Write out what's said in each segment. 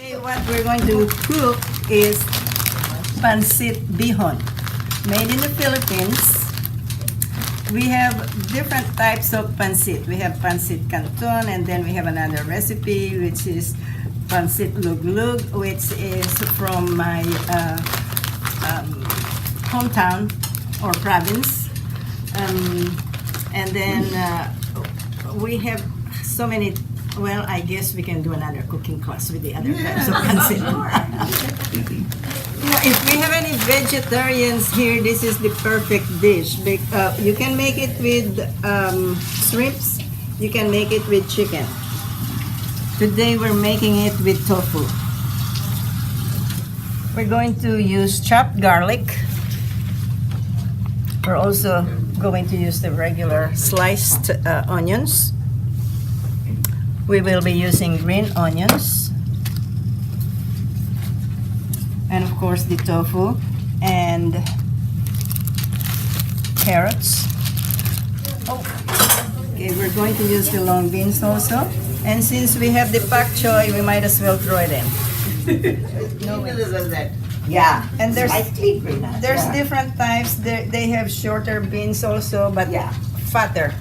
Today what we're going to cook is Pancit Bihon, made in the Philippines. We have different types of pancit. We have Pancit Canton, and then we have another recipe which is Pancit Luglug, which is from my hometown or province. And then we have so many. Well, I guess we can do another cooking class with the other types of pancit. If we have any vegetarians here, this is the perfect dish. You can make it with shrimps. You can make it with chicken. Today we're making it with tofu. We're going to use chopped garlic. We're also going to use the regular sliced onions. We will be using green onions. And of course the tofu and carrots. Okay, we're going to use the long beans also. And since we have the pak choy, we might as well throw it in. Yeah, And there's there's different types. They have shorter beans also, but fatter.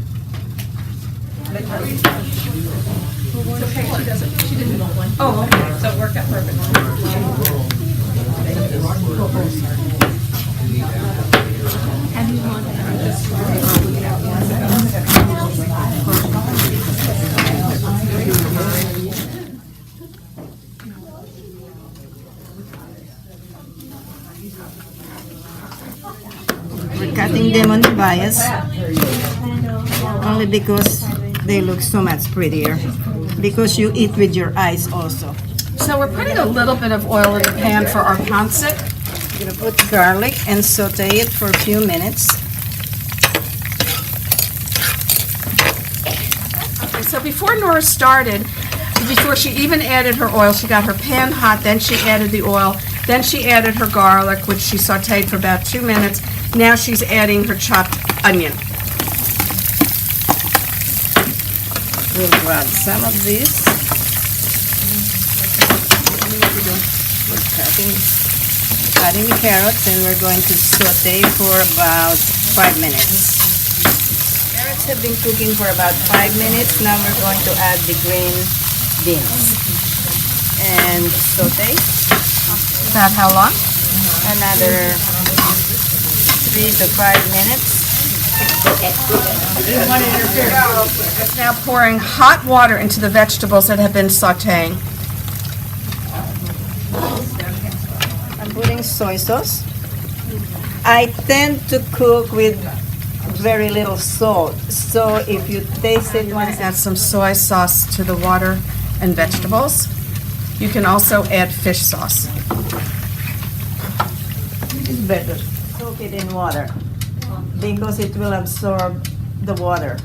She didn't want one. Oh, okay. So it worked out perfect. We're cutting them on the bias only because they look so much prettier. Because you eat with your eyes also. So we're putting a little bit of oil in the pan for our pancit. We're gonna put garlic and saute it for a few minutes. Okay, so before Nora started, before she even added her oil, she got her pan hot, then she added the oil, then she added her garlic, which she sauteed for about 2 minutes. Now she's adding her chopped onion. We'll grab some of this. We're cutting the carrots, and we're going to saute for about 5 minutes. Carrots have been cooking for about 5 minutes. Now we're going to add the green beans and saute. About how long? Another 3 to 5 minutes. It's now pouring hot water into the vegetables that have been sauteing. I'm putting soy sauce. I tend to cook with very little salt, so if you taste it once, Add some soy sauce to the water and vegetables. You can also add fish sauce. it's better. Cook it in water because it will absorb the water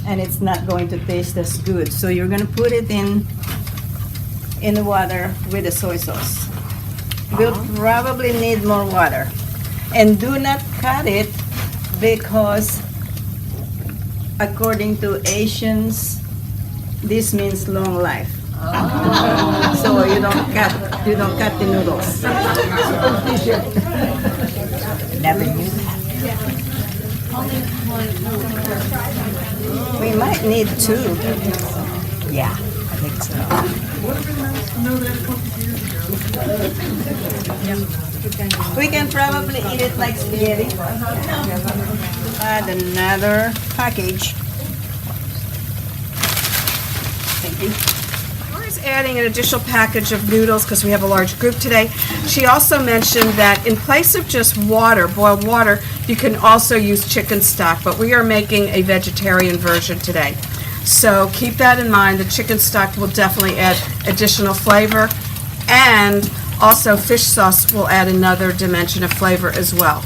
and it's not going to taste as good. So you're going to put it in the water with the soy sauce. We'll probably need more water. And do not cut it because according to Asians, this means long life. So you don't cut the noodles. Never knew that. We might need 2. Yeah, I think so. We can probably eat it like spaghetti. Add another package. Thank you. Nora's adding an additional package of noodles because we have a large group today. She also mentioned that in place of just water, boiled water, you can also use chicken stock, but we are making a vegetarian version today. So keep that in mind. The chicken stock will definitely add additional flavor, and also fish sauce will add another dimension of flavor as well.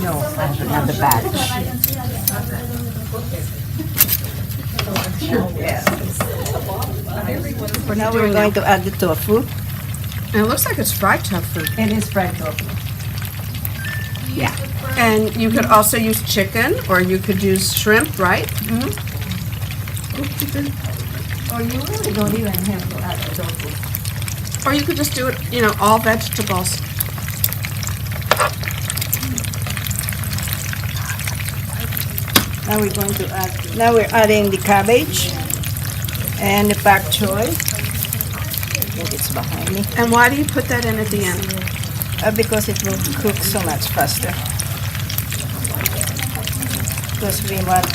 No, another batch. Now we're going to add the tofu. And it looks like it's fried tofu. It is fried tofu. Yeah. And you could also use chicken, or you could use shrimp, right? Or you really don't even have to add the tofu. Or you could just do it, you know, all vegetables. Now we're going to add. Now we're adding the cabbage and the pak choy. I think it's behind me. And why do you put that in at the end? Because it will cook so much faster. Because we want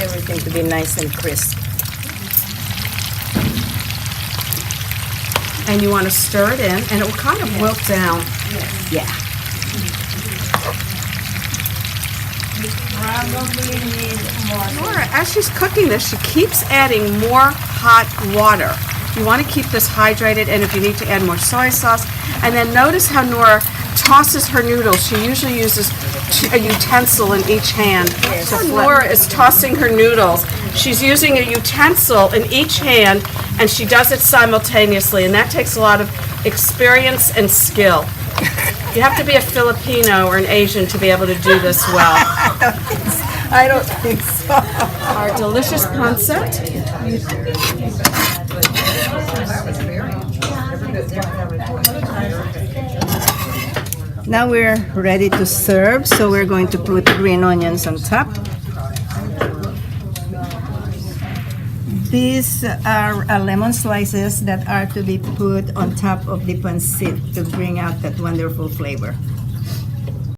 everything to be nice and crisp. And you want to stir it in, and it will kind of wilt down. Yeah. Probably need more. Nora, as she's cooking this, she keeps adding more hot water. You want to keep this hydrated, and if you need to add more soy sauce. And then notice how Nora tosses her noodles. She usually uses a utensil in each hand. So Nora is tossing her noodles. She's using a utensil in each hand, and she does it simultaneously, and that takes a lot of experience and skill. You have to be a Filipino or an Asian to be able to do this well. I don't think so. Our delicious pancit. Now we're ready to serve, so we're going to put green onions on top. These are lemon slices that are to be put on top of the pancit to bring out that wonderful flavor.